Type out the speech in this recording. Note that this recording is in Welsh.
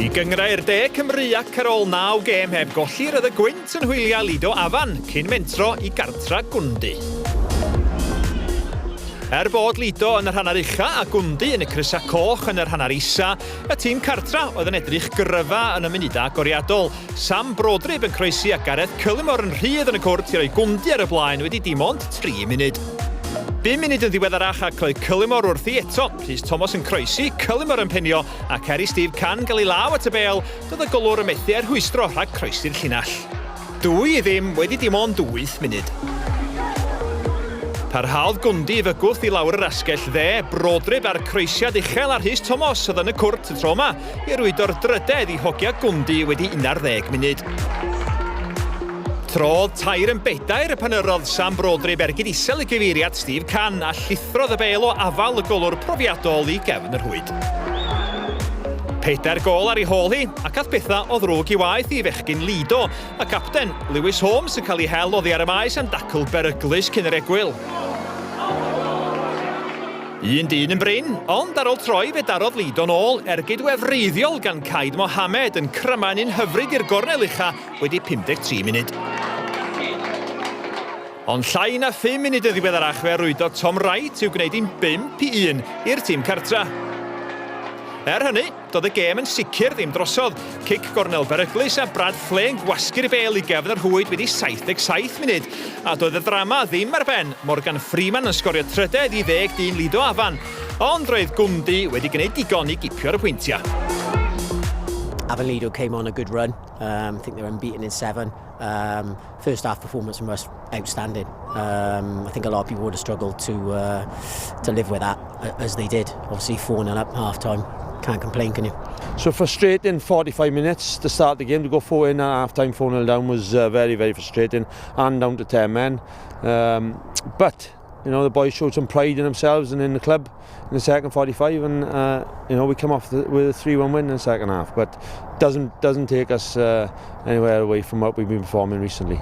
I gyngrau'r De Cymru ac ar ôl 9 gêm heb golli roedd y gwynt yn hwylio Lido Afan cyn mentro i gartra Gwndi. Bod Lido yn yr hanner ucha a Gwndi yn y crysa coch yn yr hanner isa, y tîm cartra oedd yn edrych gryfa yn y munuda agoriadol. Sam Brodryb yn croesi a Gareth Cullimore yn rhydd yn y cwrt i roi Gwndi ar y blaen wedi dim ond 3 munud. 5 munud yn ddiweddarach ac roedd Cullimore wrthi eto. Rhys Thomas yn croesi, Cullimore yn penio ac Ceri Steve Can gael ei law at y bêl, doedd y golwr yn methu ar hwystro rhag croesi'r llinell. 2-0 wedi dim ond 8 munud. Parhaodd Gwndi i fygwth i lawr yr asgell dde, Brodryb ar croesiad uchel ar Rhys Thomas oedd yn y cwrt y tro yma i rwydo'r drydedd i hogia Gwndi wedi 11 munud. Trodd 3-4 y panerodd Sam Brodryb ergyd isel y gyfeiriad Steve Can a llithrodd y bêl o afal y golwr profiadol i gefn yr hwyd. 4 gol ar ei hôl hi, ac ath bethau o ddrwg i waith i fechgyn Lido, a capten Lewis Holmes yn cael ei hel oddi ar y maes am dacl beryglus cyn yr egwyl. 1-1 yn brin, ond ar ôl troi fe darodd Lido nôl ergyd wefreiddiol gan Caid Mohamed yn cryma'n un hyfryd i'r gornel ucha wedi 53 munud. Ond llai na 5 munud yn ddiweddarach fe rwydo Tom Wright i'w gwneud 5-1 i'r tîm cartra. Hynny, doedd y gêm yn sicr ddim drosodd. Cic gornel beryglus a Brad Flên gwasgu'r bêl i gefn yr hwyd wedi 77 munud. A doedd y ddrama ddim ar ben. Morgan Freeman yn sgorio trydedd i 10 Lido Afan. Ond roedd Gwndi wedi gwneud digon i gipio'r pwyntiau. Afan Lido came on a good run. I think they were unbeaten in 7. First half performance from us outstanding. I think a lot of people would have struggled to live with that as they did. Obviously 4-0 up half time. Can't complain, can you? So frustrating 45 minutes to start the game. To go 4-0 at half time, 4-0 down was very, very frustrating, and down to 10 men. But you know, the boys showed some pride in themselves and in the club in the second 45, and you know, we come off with a 3-1 win in the second half. But doesn't take us anywhere away from what we've been performing recently.